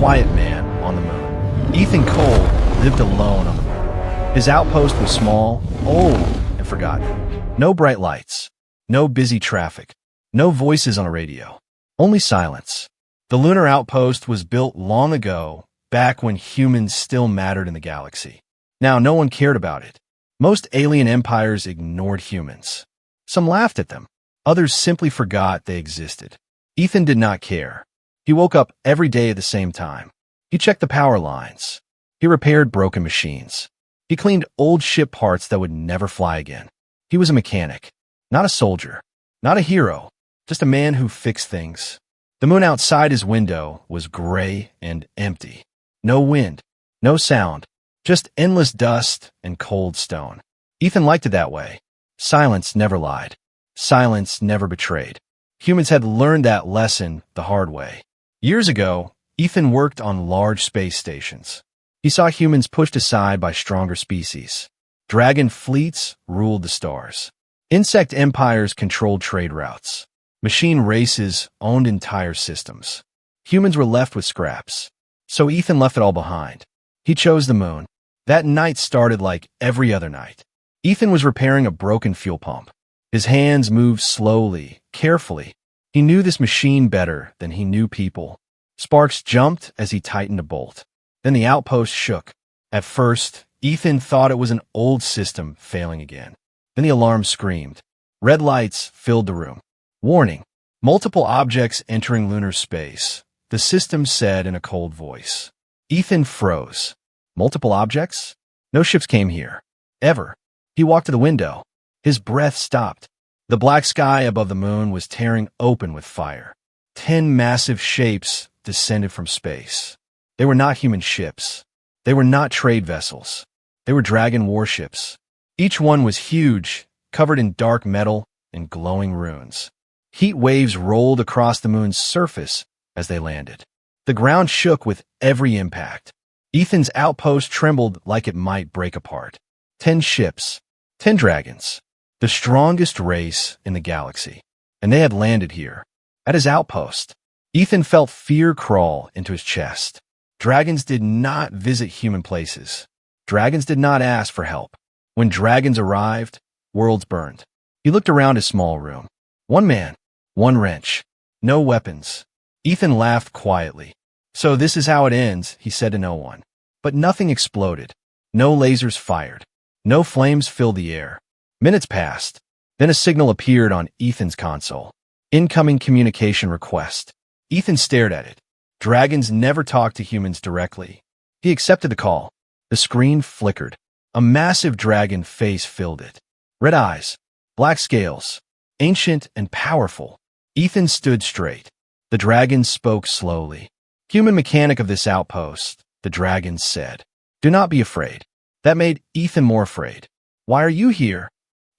quiet man on the moon. Ethan Cole lived alone on the moon. His outpost was small, old, and forgotten. No bright lights, no busy traffic, no voices on a radio, only silence. The lunar outpost was built long ago, back when humans still mattered in the galaxy. Now no one cared about it. Most alien empires ignored humans. Some laughed at them. Others simply forgot they existed. Ethan did not care. He woke up every day at the same time. He checked the power lines. He repaired broken machines. He cleaned old ship parts that would never fly again. He was a mechanic, not a soldier, not a hero, just a man who fixed things. The moon outside his window was gray and empty. No wind, no sound, just endless dust and cold stone. Ethan liked it that way. Silence never lied. Silence never betrayed. Humans had learned that lesson the hard way. Years ago, Ethan worked on large space stations. He saw humans pushed aside by stronger species. Dragon fleets ruled the stars. Insect empires controlled trade routes. Machine races owned entire systems. Humans were left with scraps. So Ethan left it all behind. He chose the moon. That night started like every other night. Ethan was repairing a broken fuel pump. His hands moved slowly, carefully. He knew this machine better than he knew people. Sparks jumped as he tightened a bolt. Then the outpost shook. At first, Ethan thought it was an old system failing again. Then the alarm screamed. Red lights filled the room. Warning, multiple objects entering lunar space, the system said in a cold voice. Ethan froze. Multiple objects? No ships came here. Ever. He walked to the window. His breath stopped. The black sky above the moon was tearing open with fire. 10 massive shapes descended from space. They were not human ships. They were not trade vessels. They were dragon warships. Each one was huge, covered in dark metal and glowing runes. Heat waves rolled across the moon's surface as they landed. The ground shook with every impact. Ethan's outpost trembled like it might break apart. 10 ships, 10 dragons, the strongest race in the galaxy. And they had landed here, at his outpost. Ethan felt fear crawl into his chest. Dragons did not visit human places. Dragons did not ask for help. When dragons arrived, worlds burned. He looked around his small room. One man, one wrench, no weapons. Ethan laughed quietly. So this is how it ends, he said to no one. But nothing exploded. No lasers fired. No flames filled the air. Minutes passed. Then a signal appeared on Ethan's console. Incoming communication request. Ethan stared at it. Dragons never talk to humans directly. He accepted the call. The screen flickered. A massive dragon face filled it. Red eyes, black scales, ancient and powerful. Ethan stood straight. The dragon spoke slowly. Human mechanic of this outpost, the dragon said. Do not be afraid. That made Ethan more afraid. Why are you here?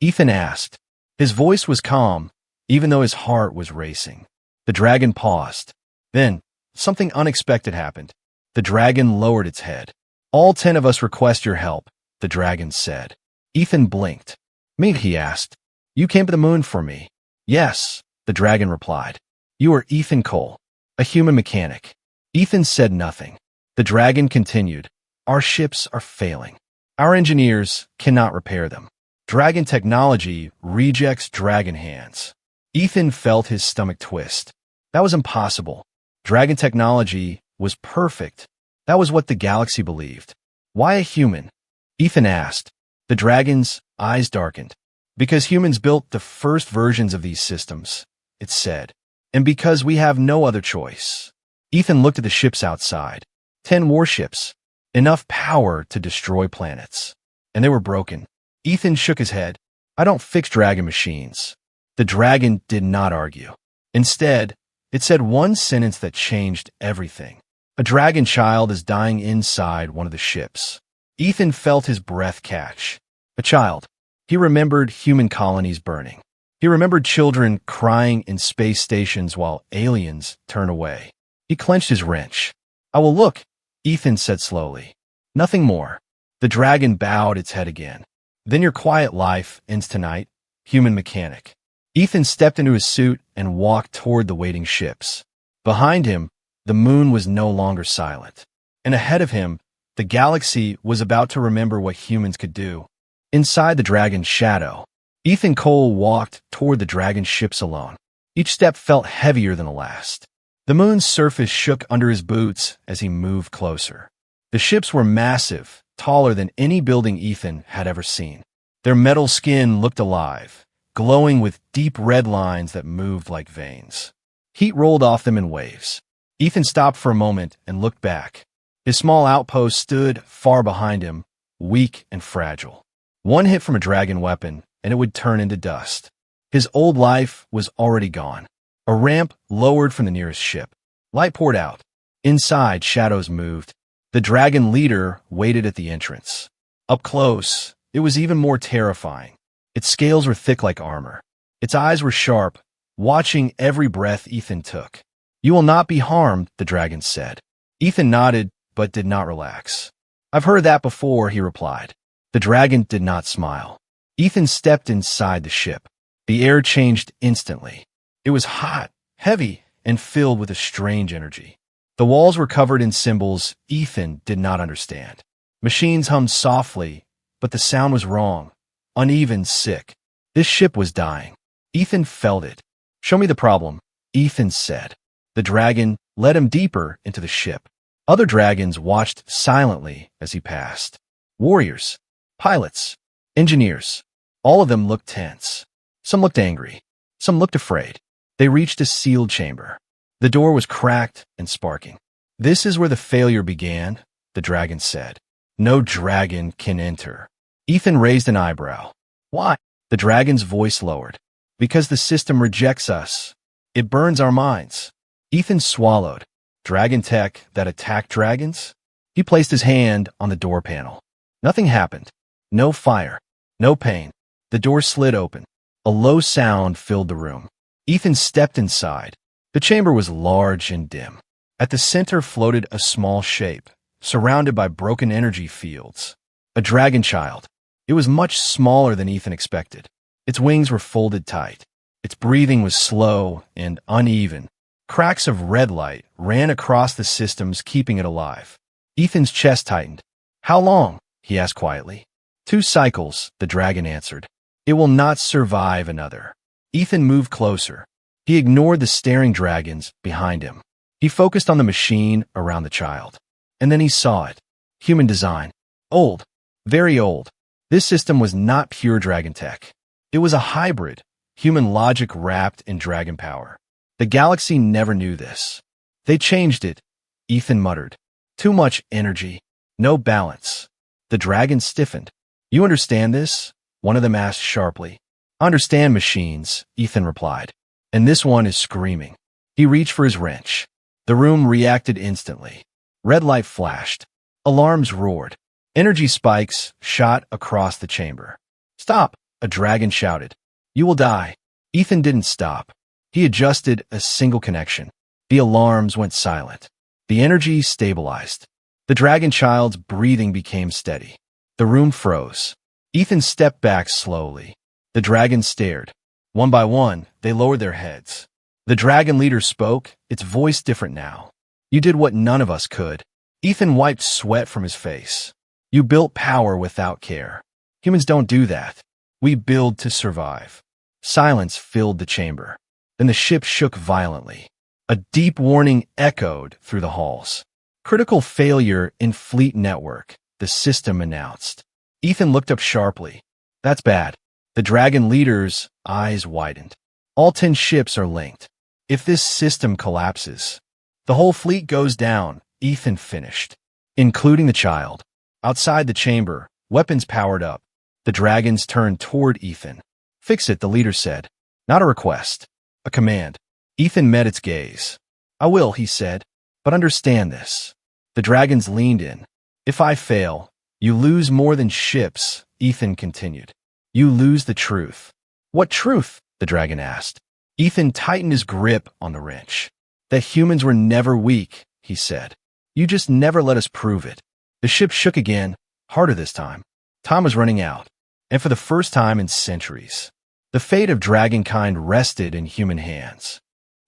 Ethan asked. His voice was calm, even though his heart was racing. The dragon paused. Then, something unexpected happened. The dragon lowered its head. All 10 of us request your help, the dragon said. Ethan blinked. Me, he asked. You came to the moon for me. Yes, the dragon replied. You are Ethan Cole, a human mechanic. Ethan said nothing. The dragon continued. Our ships are failing. Our engineers cannot repair them. Dragon technology rejects dragon hands. Ethan felt his stomach twist. That was impossible. Dragon technology was perfect. That was what the galaxy believed. Why a human? Ethan asked. The dragon's eyes darkened. Because humans built the first versions of these systems, it said. And because we have no other choice. Ethan looked at the ships outside. 10 warships. Enough power to destroy planets. And they were broken. Ethan shook his head. I don't fix dragon machines. The dragon did not argue. Instead, it said one sentence that changed everything. A dragon child is dying inside one of the ships. Ethan felt his breath catch. A child. He remembered human colonies burning. He remembered children crying in space stations while aliens turned away. He clenched his wrench. I will look, Ethan said slowly. Nothing more. The dragon bowed its head again. Then your quiet life ends tonight, human mechanic. Ethan stepped into his suit and walked toward the waiting ships. Behind him, The moon was no longer silent. And ahead of him, the galaxy was about to remember what humans could do. Inside the dragon's shadow, Ethan Cole walked toward the dragon's ships alone. Each step felt heavier than the last. The moon's surface shook under his boots as he moved closer. The ships were massive, taller than any building Ethan had ever seen. Their metal skin looked alive, glowing with deep red lines that moved like veins. Heat rolled off them in waves. Ethan stopped for a moment and looked back. His small outpost stood far behind him, weak and fragile. One hit from a dragon weapon, and it would turn into dust. His old life was already gone. A ramp lowered from the nearest ship. Light poured out. Inside, shadows moved. The dragon leader waited at the entrance. Up close, it was even more terrifying. Its scales were thick like armor. Its eyes were sharp, watching every breath Ethan took. "You will not be harmed," the dragon said. Ethan nodded, but did not relax. "I've heard that before," he replied. The dragon did not smile. Ethan stepped inside the ship. The air changed instantly. It was hot, heavy, and filled with a strange energy. The walls were covered in symbols Ethan did not understand. Machines hummed softly, but the sound was wrong, uneven, sick. This ship was dying. Ethan felt it. "Show me the problem," Ethan said. The dragon led him deeper into the ship. Other dragons watched silently as he passed. Warriors, pilots, engineers. All of them looked tense. Some looked angry. Some looked afraid. They reached a sealed chamber. The door was cracked and sparking. "This is where the failure began," the dragon said. "No dragon can enter." Ethan raised an eyebrow. "Why?" The dragon's voice lowered. "Because the system rejects us. It burns our minds." Ethan swallowed. Dragon tech that attacked dragons? He placed his hand on the door panel. Nothing happened. No fire. No pain. The door slid open. A low sound filled the room. Ethan stepped inside. The chamber was large and dim. At the center floated a small shape, surrounded by broken energy fields. A dragon child. It was much smaller than Ethan expected. Its wings were folded tight. Its breathing was slow and uneven. Cracks of red light ran across the systems, keeping it alive. Ethan's chest tightened. "How long?" he asked quietly. "2 cycles," the dragon answered. "It will not survive another." Ethan moved closer. He ignored the staring dragons behind him. He focused on the machine around the child. And then he saw it. Human design. Old. Very old. This system was not pure dragon tech. It was a hybrid, human logic wrapped in dragon power. The galaxy never knew this. "They changed it," Ethan muttered. "Too much energy. No balance." The dragon stiffened. "You understand this?" one of them asked sharply. "Understand machines," Ethan replied. "And this one is screaming." He reached for his wrench. The room reacted instantly. Red light flashed. Alarms roared. Energy spikes shot across the chamber. "Stop!" a dragon shouted. "You will die." Ethan didn't stop. He adjusted a single connection. The alarms went silent. The energy stabilized. The dragon child's breathing became steady. The room froze. Ethan stepped back slowly. The dragons stared. One by one, they lowered their heads. The dragon leader spoke, its voice different now. "You did what none of us could." Ethan wiped sweat from his face. "You built power without care. Humans don't do that. We build to survive." Silence filled the chamber. Then the ship shook violently. A deep warning echoed through the halls. "Critical failure in fleet network," the system announced. Ethan looked up sharply. "That's bad." The dragon leader's eyes widened. "All 10 ships are linked. If this system collapses, the whole fleet goes down," Ethan finished. "Including the child." Outside the chamber, weapons powered up. The dragons turned toward Ethan. "Fix it," the leader said. "Not a request. A command." Ethan met its gaze. "I will," he said, "but understand this." The dragons leaned in. "If I fail, you lose more than ships," Ethan continued. "You lose the truth." "What truth?" the dragon asked. Ethan tightened his grip on the wrench. "That humans were never weak," he said. "You just never let us prove it." The ship shook again, harder this time. Time was running out, and for the first time in centuries, the fate of dragonkind rested in human hands.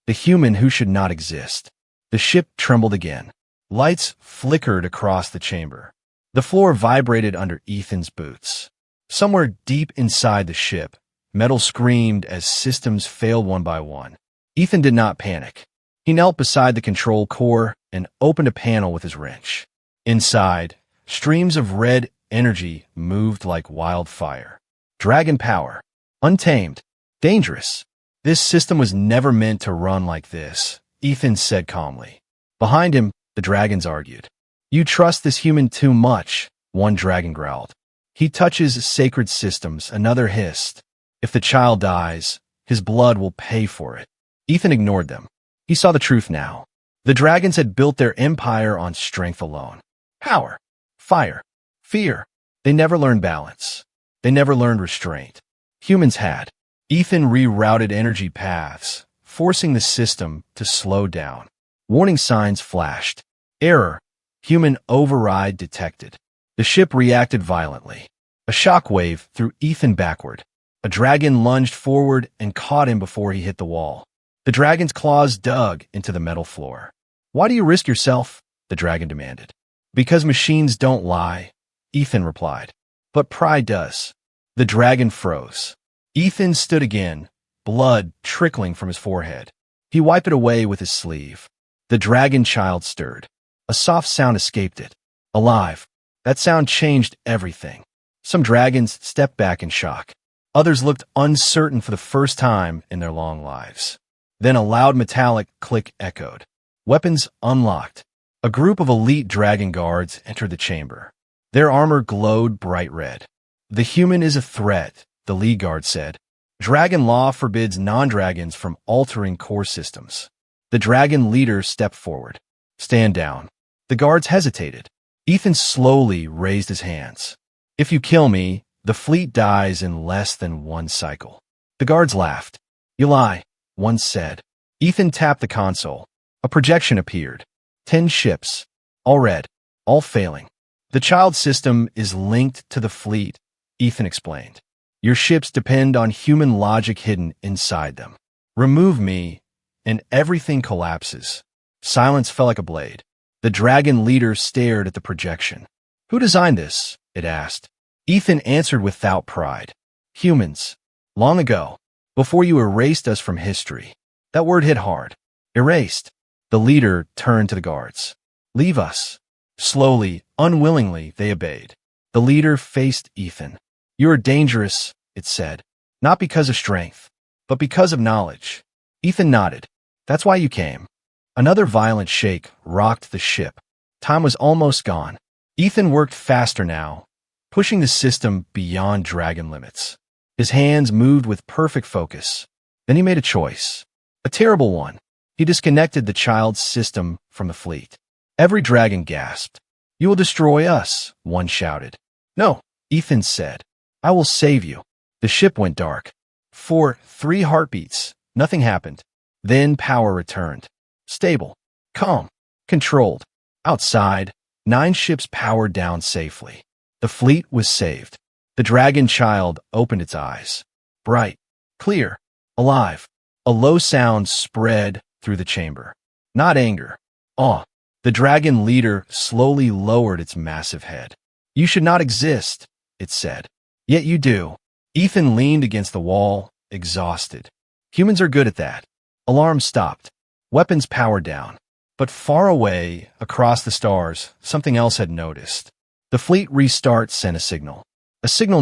The human who should not exist. The ship trembled again. Lights flickered across the chamber. The floor vibrated under Ethan's boots. Somewhere deep inside the ship, metal screamed as systems failed one by one. Ethan did not panic. He knelt beside the control core and opened a panel with his wrench. Inside, streams of red energy moved like wildfire. Dragon power. Untamed. Dangerous. This system was never meant to run like this, Ethan said calmly. Behind him, the dragons argued. You trust this human too much, one dragon growled. He touches sacred systems, another hissed. If the child dies, his blood will pay for it. Ethan ignored them. He saw the truth now. The dragons had built their empire on strength alone. Power, fire, fear. They never learned balance. They never learned restraint. Humans had. Ethan rerouted energy paths, forcing the system to slow down. Warning signs flashed. Error. Human override detected. The ship reacted violently. A shockwave threw Ethan backward. A dragon lunged forward and caught him before he hit the wall. The dragon's claws dug into the metal floor. Why do you risk yourself? The dragon demanded. Because machines don't lie, Ethan replied. But pride does. The dragon froze. Ethan stood again, blood trickling from his forehead. He wiped it away with his sleeve. The dragon child stirred. A soft sound escaped it. Alive. That sound changed everything. Some dragons stepped back in shock. Others looked uncertain for the first time in their long lives. Then a loud metallic click echoed. Weapons unlocked. A group of elite dragon guards entered the chamber. Their armor glowed bright red. The human is a threat, the lead guard said. Dragon law forbids non-dragons from altering core systems. The dragon leader stepped forward. Stand down. The guards hesitated. Ethan slowly raised his hands. If you kill me, the fleet dies in less than one cycle. The guards laughed. You lie, one said. Ethan tapped the console. A projection appeared. 10 ships. All red. All failing. The child system is linked to the fleet, Ethan explained. Your ships depend on human logic hidden inside them. Remove me, and everything collapses. Silence fell like a blade. The dragon leader stared at the projection. Who designed this? It asked. Ethan answered without pride. Humans. Long ago. Before you erased us from history. That word hit hard. Erased. The leader turned to the guards. Leave us. Slowly, unwillingly, they obeyed. The leader faced Ethan. You are dangerous, it said. Not because of strength, but because of knowledge. Ethan nodded. That's why you came. Another violent shake rocked the ship. Time was almost gone. Ethan worked faster now, pushing the system beyond dragon limits. His hands moved with perfect focus. Then he made a choice. A terrible one. He disconnected the child's system from the fleet. Every dragon gasped. You will destroy us, one shouted. No, Ethan said. I will save you. The ship went dark. For 3 heartbeats, nothing happened. Then power returned. Stable. Calm. Controlled. Outside, 9 ships powered down safely. The fleet was saved. The dragon child opened its eyes. Bright. Clear. Alive. A low sound spread through the chamber. Not anger. Awe. The dragon leader slowly lowered its massive head. You should not exist, it said. Yet you do. Ethan leaned against the wall, exhausted. Humans are good at that. Alarm stopped. Weapons powered down. But far away, across the stars, something else had noticed. The fleet restart sent a signal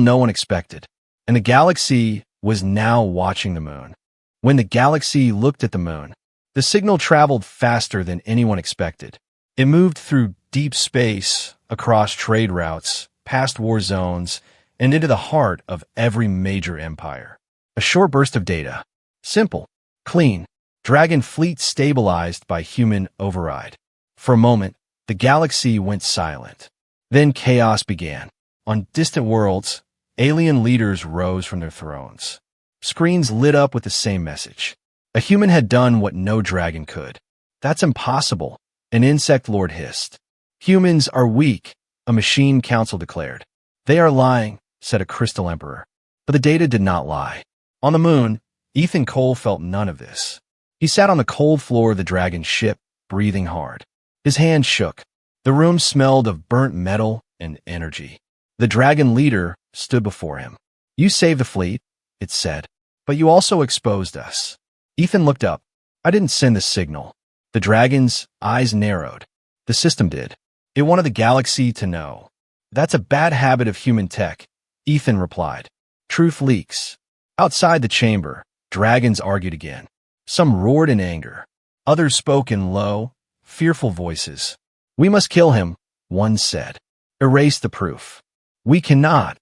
no one expected. And the galaxy was now watching the moon. When the galaxy looked at the moon, the signal traveled faster than anyone expected. It moved through deep space, across trade routes, past war zones, and into the heart of every major empire. A short burst of data. Simple. Clean. Dragon fleet stabilized by human override. For a moment, the galaxy went silent. Then chaos began. On distant worlds, alien leaders rose from their thrones. Screens lit up with the same message. A human had done what no dragon could. That's impossible, an insect lord hissed. Humans are weak, a machine council declared. They are lying, said a crystal emperor. But the data did not lie. On the moon, Ethan Cole felt none of this. He sat on the cold floor of the dragon ship, breathing hard. His hand shook. The room smelled of burnt metal and energy. The dragon leader stood before him. "You saved the fleet," it said, "but you also exposed us." Ethan looked up. "I didn't send the signal." The dragon's eyes narrowed. "The system did. It wanted the galaxy to know." "That's a bad habit of human tech," Ethan replied. "Truth leaks." Outside the chamber, dragons argued again. Some roared in anger. Others spoke in low, fearful voices. "We must kill him," one said. "Erase the proof." "We cannot,"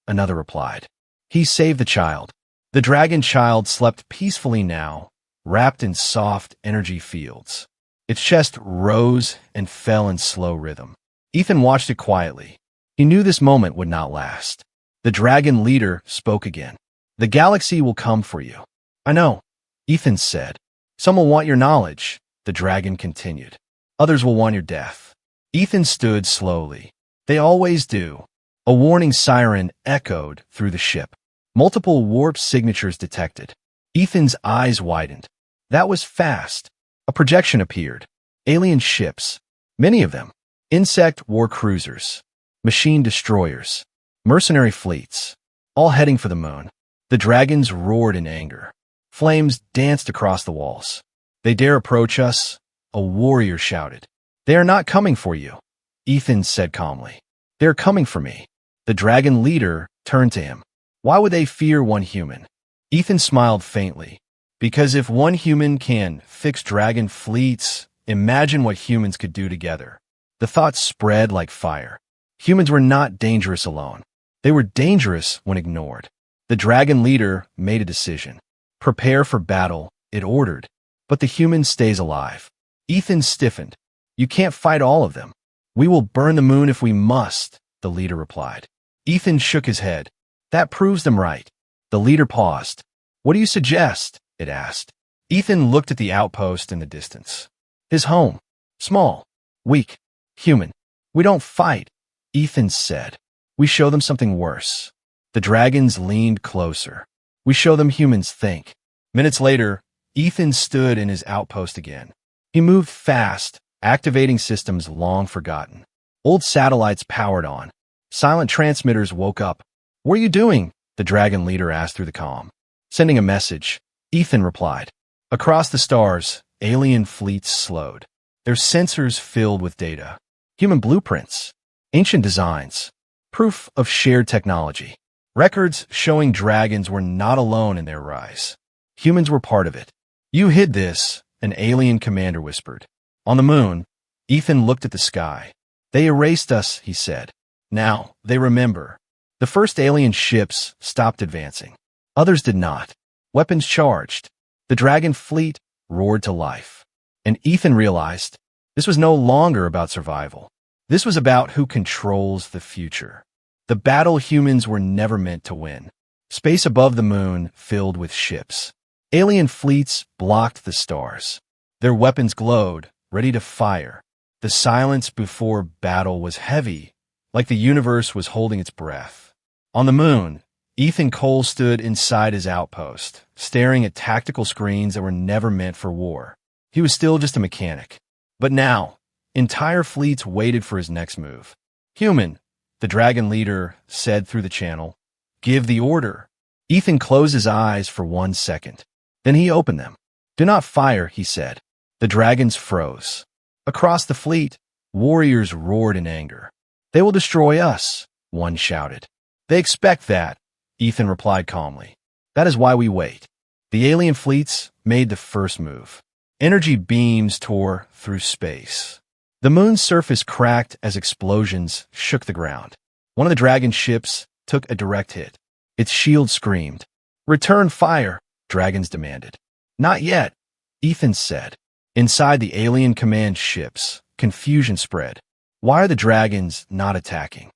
another replied. "He saved the child." The dragon child slept peacefully now, wrapped in soft energy fields. Its chest rose and fell in slow rhythm. Ethan watched it quietly. He knew this moment would not last. The dragon leader spoke again. "The galaxy will come for you." "I know," Ethan said. "Some will want your knowledge," the dragon continued. "Others will want your death." Ethan stood slowly. "They always do." A warning siren echoed through the ship. Multiple warp signatures detected. Ethan's eyes widened. That was fast. A projection appeared. Alien ships. Many of them. Insect war cruisers. Machine destroyers. Mercenary fleets. All heading for the moon. The dragons roared in anger. Flames danced across the walls. "They dare approach us," a warrior shouted. "They are not coming for you," Ethan said calmly. "They are coming for me." The dragon leader turned to him. "Why would they fear one human?" Ethan smiled faintly. "Because if one human can fix dragon fleets, imagine what humans could do together." The thought spread like fire. Humans were not dangerous alone. They were dangerous when ignored. The dragon leader made a decision. "Prepare for battle," it ordered. "But the human stays alive." Ethan stiffened. "You can't fight all of them." "We will burn the moon if we must," the leader replied. Ethan shook his head. "That proves them right." The leader paused. "What do you suggest?" it asked. Ethan looked at the outpost in the distance. His home. Small. Weak. Human. "We don't fight," Ethan said. "We show them something worse." The dragons leaned closer. "We show them humans think." Minutes later, Ethan stood in his outpost again. He moved fast, activating systems long forgotten. Old satellites powered on. Silent transmitters woke up. "What are you doing?" the dragon leader asked through the comm. "Sending a message," Ethan replied. Across the stars, alien fleets slowed. Their sensors filled with data. Human blueprints. Ancient designs. Proof of shared technology. Records showing dragons were not alone in their rise. Humans were part of it. "You hid this," an alien commander whispered. On the moon, Ethan looked at the sky. "They erased us," he said. "Now, they remember." The first alien ships stopped advancing. Others did not. Weapons charged. The dragon fleet roared to life. And Ethan realized this was no longer about survival. This was about who controls the future. The battle humans were never meant to win. Space above the moon filled with ships. Alien fleets blocked the stars. Their weapons glowed, ready to fire. The silence before battle was heavy, like the universe was holding its breath. On the moon, Ethan Cole stood inside his outpost, staring at tactical screens that were never meant for war. He was still just a mechanic. But now, entire fleets waited for his next move. "Human," the dragon leader said through the channel. "Give the order." Ethan closed his eyes for 1 second. Then he opened them. "Do not fire," he said. The dragons froze. Across the fleet, warriors roared in anger. "They will destroy us," one shouted. "They expect that," Ethan replied calmly. "That is why we wait." The alien fleets made the first move. Energy beams tore through space. The moon's surface cracked as explosions shook the ground. One of the dragon ships took a direct hit. Its shield screamed. "Return fire," dragons demanded. "Not yet," Ethan said. Inside the alien command ships, confusion spread. Why are the dragons not attacking?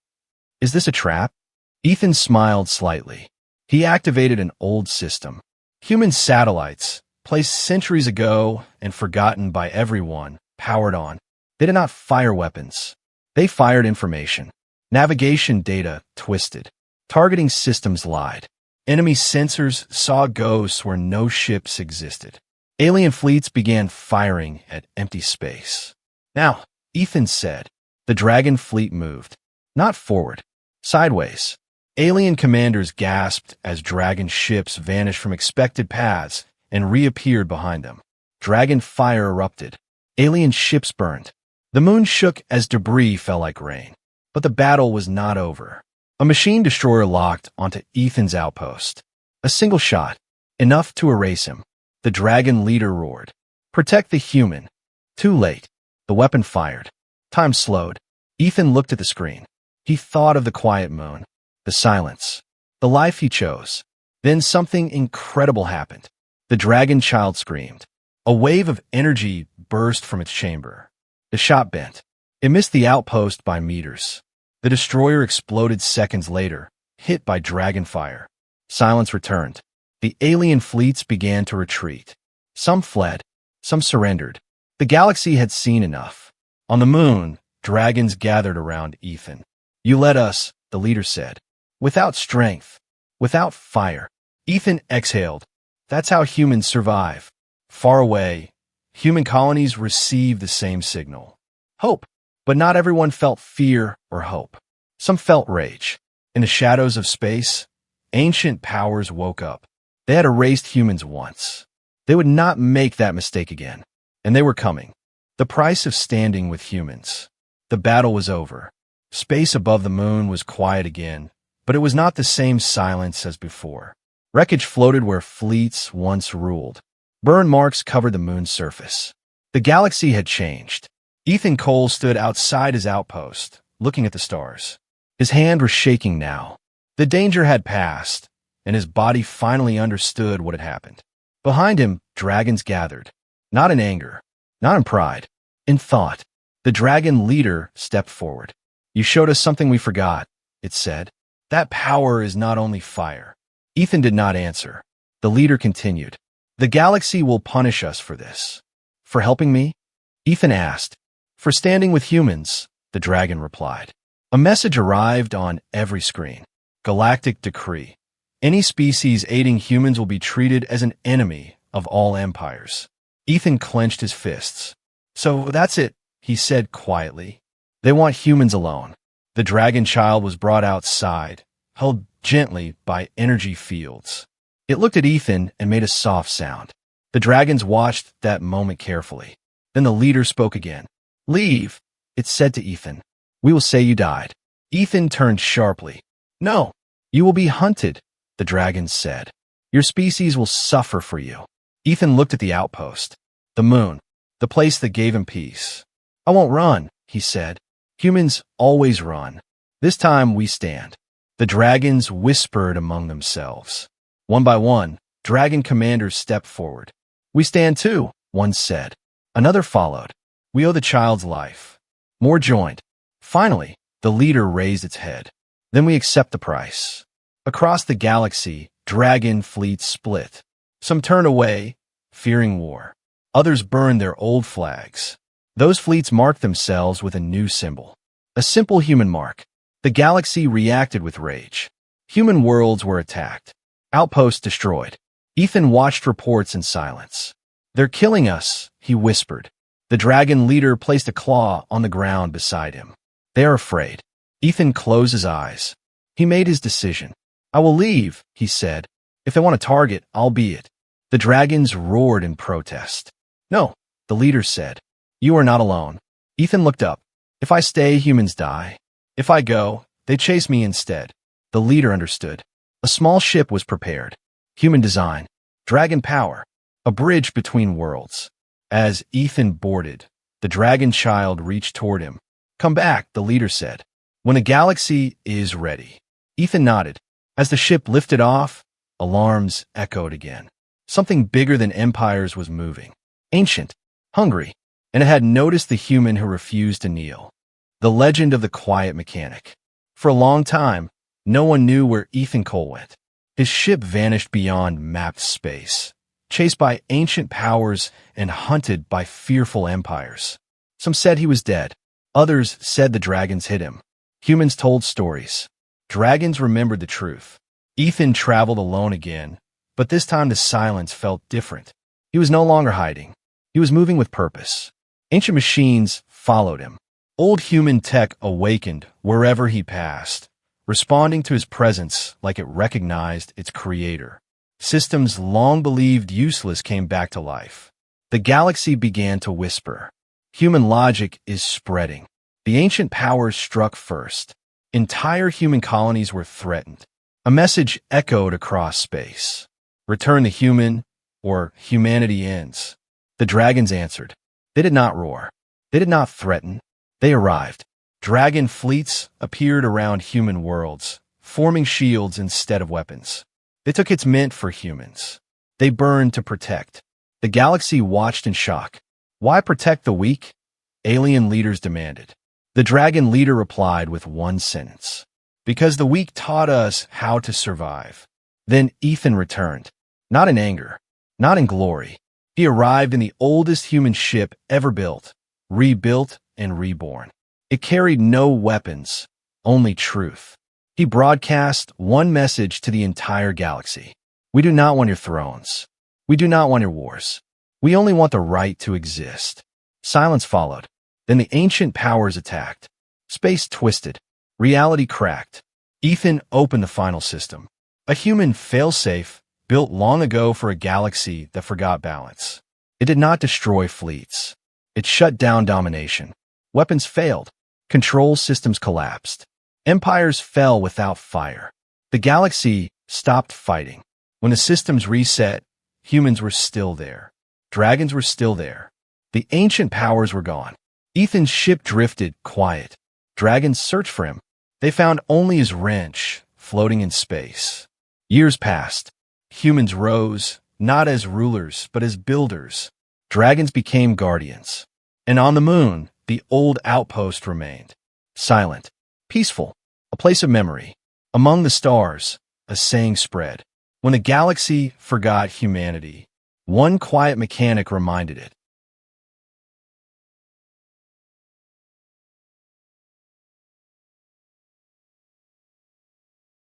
Is this a trap? Ethan smiled slightly. He activated an old system. Human satellites, placed centuries ago and forgotten by everyone, powered on. They did not fire weapons. They fired information. Navigation data twisted. Targeting systems lied. Enemy sensors saw ghosts where no ships existed. Alien fleets began firing at empty space. Now, Ethan said, the Dragon fleet moved. Not forward, sideways. Alien commanders gasped as Dragon ships vanished from expected paths and reappeared behind them. Dragon fire erupted. Alien ships burned. The moon shook as debris fell like rain. But the battle was not over. A machine destroyer locked onto Ethan's outpost. A single shot, enough to erase him. The Dragon leader roared, "Protect the human." Too late. The weapon fired. Time slowed. Ethan looked at the screen. He thought of the quiet moon, the silence, the life he chose. Then something incredible happened. The Dragon child screamed. A wave of energy burst from its chamber. The shot bent. It missed the outpost by meters. The destroyer exploded seconds later, hit by Dragon fire. Silence returned. The alien fleets began to retreat. Some fled, some surrendered. The galaxy had seen enough. On the moon, dragons gathered around Ethan. "You led us," the leader said. "Without strength, without fire." Ethan exhaled. That's how humans survive. Far away, human colonies receive the same signal. Hope. But not everyone felt fear or hope. Some felt rage. In the shadows of space, ancient powers woke up. They had erased humans once. They would not make that mistake again. And they were coming. The price of standing with humans. The battle was over. Space above the moon was quiet again, but it was not the same silence as before. Wreckage floated where fleets once ruled. Burn marks covered the moon's surface. The galaxy had changed. Ethan Cole stood outside his outpost, looking at the stars. His hand was shaking now. The danger had passed, and his body finally understood what had happened. Behind him, dragons gathered. Not in anger, not in pride, in thought. The dragon leader stepped forward. "You showed us something we forgot," it said. "That power is not only fire." Ethan did not answer. The leader continued. "The galaxy will punish us for this." "For helping me?" Ethan asked. "For standing with humans," the dragon replied. A message arrived on every screen. Galactic decree. Any species aiding humans will be treated as an enemy of all empires. Ethan clenched his fists. "So that's it," he said quietly. "They want humans alone." The dragon child was brought outside, held gently by energy fields. It looked at Ethan and made a soft sound. The dragons watched that moment carefully. Then the leader spoke again. "Leave," it said to Ethan. "We will say you died." Ethan turned sharply. "No, you will be hunted," the dragons said. "Your species will suffer for you." Ethan looked at the outpost, the moon, the place that gave him peace. "I won't run," he said. "Humans always run. This time we stand." The dragons whispered among themselves. One by one, dragon commanders stepped forward. "We stand too," one said. Another followed. "We owe the child's life." More joined. Finally, the leader raised its head. "Then we accept the price." Across the galaxy, dragon fleets split. Some turned away, fearing war. Others burned their old flags. Those fleets marked themselves with a new symbol. A simple human mark. The galaxy reacted with rage. Human worlds were attacked. Outposts destroyed. Ethan watched reports in silence. "They're killing us," he whispered. The dragon leader placed a claw on the ground beside him. "They are afraid." Ethan closed his eyes. He made his decision. "I will leave," he said. "If they want a target, I'll be it." The dragons roared in protest. "No," the leader said. "You are not alone." Ethan looked up. "If I stay, humans die. If I go, they chase me instead." The leader understood. A small ship was prepared. Human design. Dragon power. A bridge between worlds. As Ethan boarded, the dragon child reached toward him. "Come back," the leader said. "When the galaxy is ready." Ethan nodded. As the ship lifted off, alarms echoed again. Something bigger than empires was moving. Ancient, hungry, and it had noticed the human who refused to kneel. The legend of the quiet mechanic. For a long time, no one knew where Ethan Cole went. His ship vanished beyond mapped space, chased by ancient powers and hunted by fearful empires. Some said he was dead. Others said the dragons hid him. Humans told stories. Dragons remembered the truth. Ethan traveled alone again, but this time the silence felt different. He was no longer hiding. He was moving with purpose. Ancient machines followed him. Old human tech awakened wherever he passed, responding to his presence like it recognized its creator. Systems long believed useless came back to life. The galaxy began to whisper. Human logic is spreading. The ancient powers struck first. Entire human colonies were threatened. A message echoed across space. Return the human, or humanity ends. The dragons answered. They did not roar. They did not threaten. They arrived. Dragon fleets appeared around human worlds, forming shields instead of weapons. They took its mint for humans. They burned to protect. The galaxy watched in shock. Why protect the weak? Alien leaders demanded. The dragon leader replied with one sentence. Because the weak taught us how to survive. Then Ethan returned. Not in anger. Not in glory. He arrived in the oldest human ship ever built, rebuilt and reborn. It carried no weapons, only truth. He broadcast one message to the entire galaxy. We do not want your thrones. We do not want your wars. We only want the right to exist. Silence followed. Then the ancient powers attacked. Space twisted. Reality cracked. Ethan opened the final system. A human failsafe built long ago for a galaxy that forgot balance. It did not destroy fleets. It shut down domination. Weapons failed. Control systems collapsed. Empires fell without fire. The galaxy stopped fighting. When the systems reset, humans were still there. Dragons were still there. The ancient powers were gone. Ethan's ship drifted, quiet. Dragons searched for him. They found only his wrench, floating in space. Years passed. Humans rose, not as rulers, but as builders. Dragons became guardians. And on the moon, the old outpost remained. Silent, peaceful, a place of memory. Among the stars, a saying spread. When the galaxy forgot humanity, one quiet mechanic reminded it.